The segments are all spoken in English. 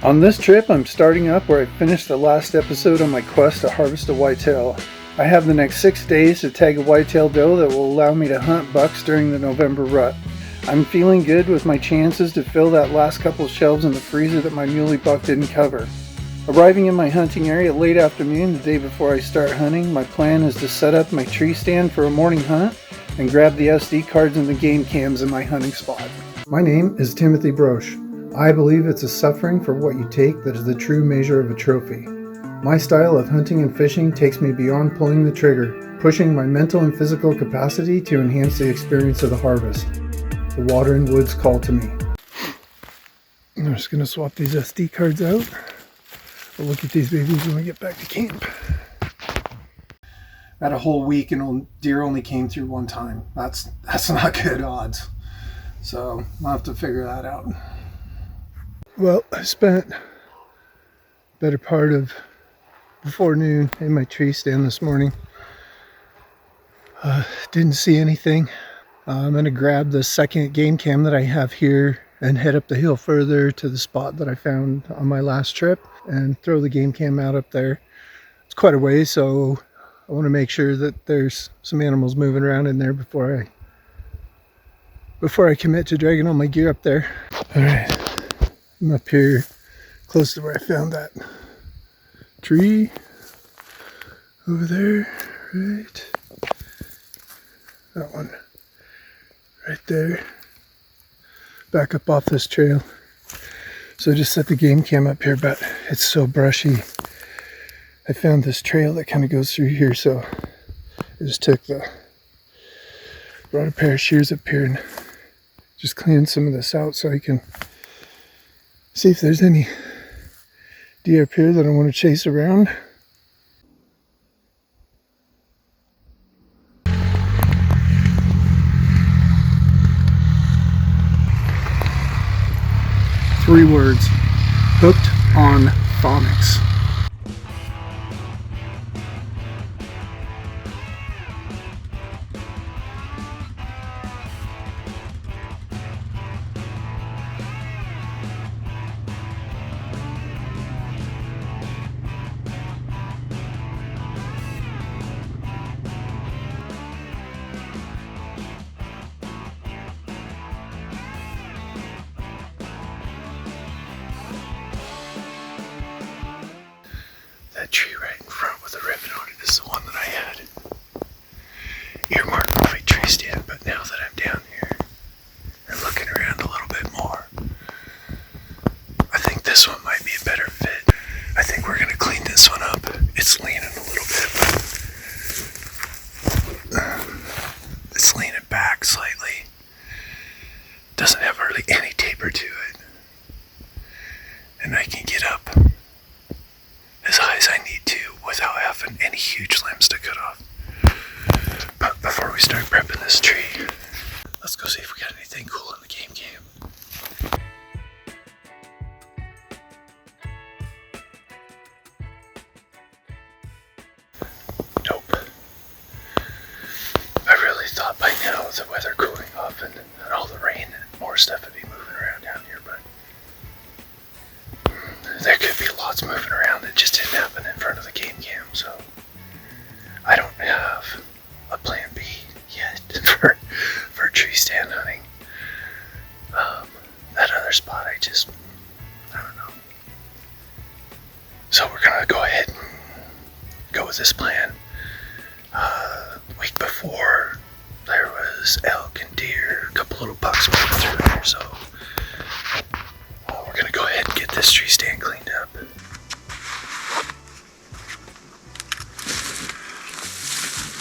On this trip, I'm starting up where I finished the last episode on my quest to harvest a whitetail. I have the next 6 days to tag a whitetail doe that will allow me to hunt bucks during the November rut. I'm feeling good with my chances to fill that last couple of shelves in the freezer that my Muley Buck didn't cover. Arriving in my hunting area late afternoon the day before I start hunting, my plan is to set up my tree stand for a morning hunt and grab the SD cards and the game cams in my hunting spot. My name is Timothy Broche. I believe it's a suffering for what you take that is the true measure of a trophy. My style of hunting and fishing takes me beyond pulling the trigger, pushing my mental and physical capacity to enhance the experience of the harvest. The water and woods call to me. I'm just going to swap these SD cards out. We'll look at these babies when we get back to camp. Had a whole week and deer only came through one time. That's not good odds. So I'll have to figure that out. Well, I spent the better part of before noon in my tree stand this morning. Didn't see anything. I'm going to grab the second game cam that I have here and head up the hill further to the spot that I found on my last trip and throw the game cam out up there. It's quite a ways, so I want to make sure that there's some animals moving around in there before I commit to dragging all my gear up there. All right. I'm up here close to where I found that tree over there, right? That one right there. Back up off this trail. So I just set the game cam up here, but it's so brushy. I found this trail that kind of goes through here, so I just brought a pair of shears up here and just cleaned some of this out so I can see if there's any deer up here that I want to chase around. Three words: hooked on phonics. That tree right in front with a ribbon on it is the one that I had earmarked for my tree stand, but now that I'm down here and looking around a little bit more, I think this one might be a better fit. I think we're going to clean this one up. It's leaning a little bit, but it's leaning back slightly. Doesn't have hardly any taper to it. And I can get up as high as I need to without having any huge limbs to cut off. But before we start prepping this tree, let's go see if we got anything cool in the game cam. Nope. I really thought by now with the weather cooling off and all the rain and more stuff would be moving around down here, but there could be lots moving around that just didn't happen in front of the game cam, so I don't have a plan B yet for tree stand hunting. That other spot, I don't know. So we're gonna go ahead and go with this plan. The week before, there was elk and deer, a couple little bucks moving through there, so we're gonna go ahead and get this tree stand cleaned up.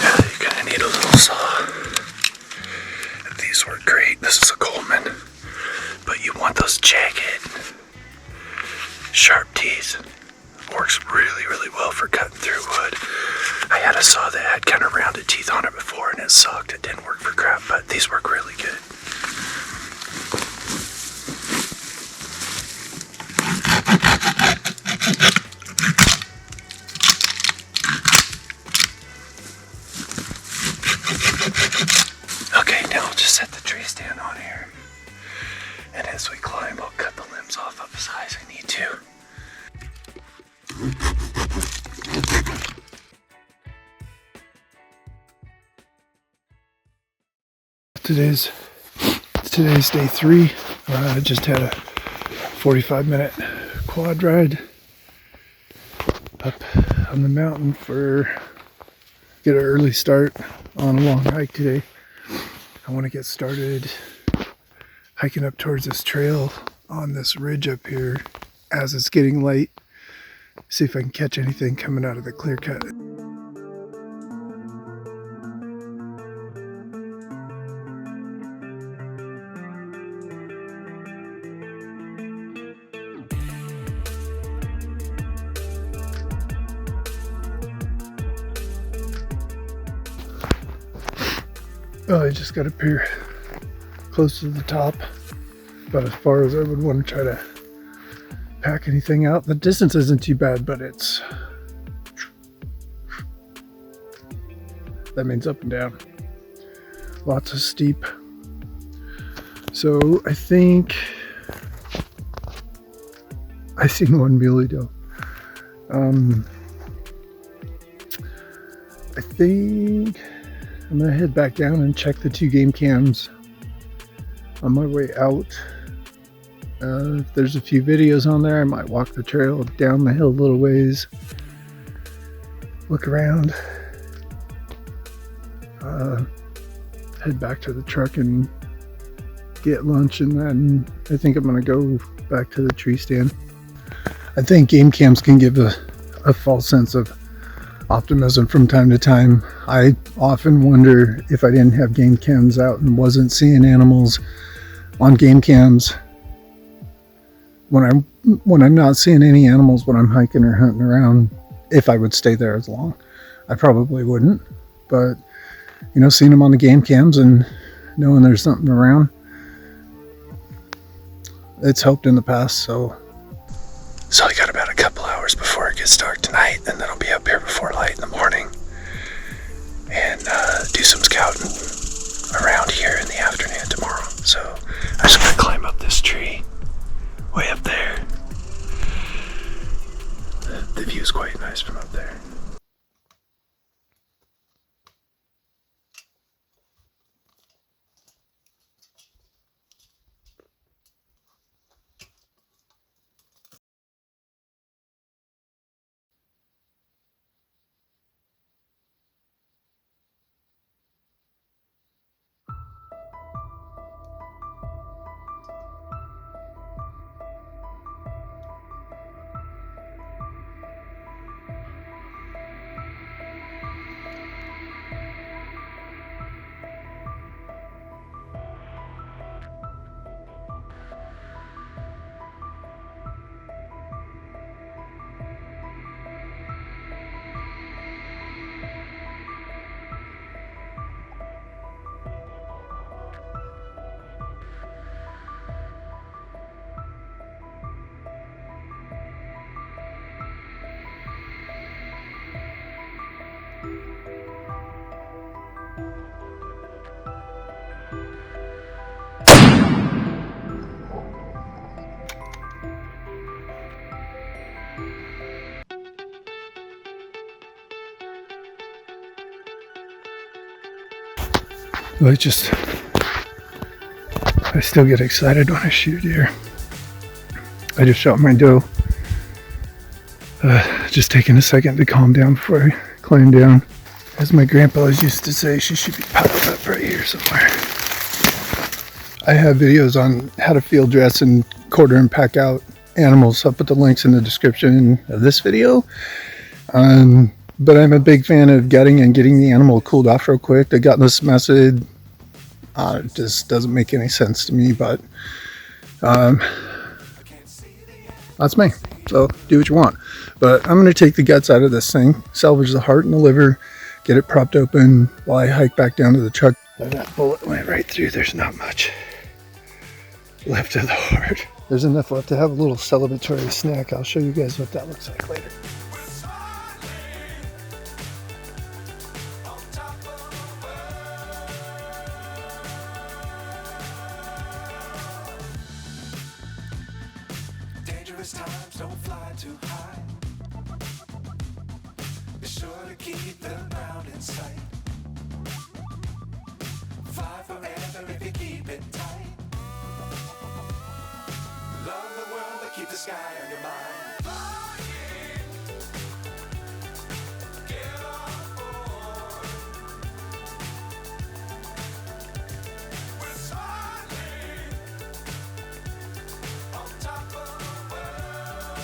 Yeah, you're gonna need a little saw. These work great. This is a Coleman, but you want those jagged, sharp teeth. Works really, really well for cutting through wood. I had a saw that had kind of rounded teeth on it before, and it sucked. It didn't work for crap, but these work really good. Okay, now I'll just set the tree stand on here. And as we climb, I'll cut the limbs off up the size I need to. Today's day 3. I just had a 45-minute quad ride up on the mountain get an early start on a long hike today. I want to get started hiking up towards this trail on this ridge up here as it's getting late. See if I can catch anything coming out of the clear cut. Well, I just got up here close to the top, about as far as I would want to try to pack anything out. The distance isn't too bad, but that means up and down. Lots of steep. So I think I seen one muley doe. I think I'm gonna head back down and check the 2 game cams on my way out. If there's a few videos on there, I might walk the trail down the hill a little ways, look around, head back to the truck and get lunch, and then I think I'm gonna go back to the tree stand. I think game cams can give a false sense of optimism from time to time. I often wonder if I didn't have game cams out and wasn't seeing animals on game cams when I'm not seeing any animals when I'm hiking or hunting around, if I would stay there as long. I probably wouldn't, but seeing them on the game cams and knowing there's something around, it's helped in the past. So I got about a couple hours before it gets dark tonight, and then I'll be up here before light in the morning and do some scouting around here in the afternoon tomorrow. So I just gotta climb up this tree way up there. The view's quite nice from up there. I still get excited when I shoot deer. I just shot my doe. Just taking a second to calm down before I climb down. As my grandpa always used to say, she should be piled up right here somewhere. I have videos on how to field dress and quarter and pack out animals. I'll put the links in the description of this video. But I'm a big fan of gutting and getting the animal cooled off real quick. The gutless method just doesn't make any sense to me, but that's me. So do what you want. But I'm going to take the guts out of this thing, salvage the heart and the liver, get it propped open while I hike back down to the truck. That bullet went right through. There's not much left of the heart. There's enough left to have a little celebratory snack. I'll show you guys what that looks like later. dangerous times, don't fly too high. Be sure to keep the ground in sight. Fly forever if you keep it tight. Love the world, but keep the sky on your mind. Flying, get on board. We're soaring on top of the world.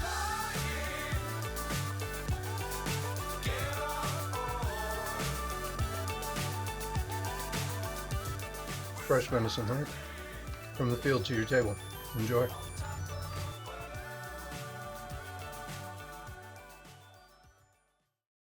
Flying, get on board. Fresh venison, huh? From the field to your table. Enjoy.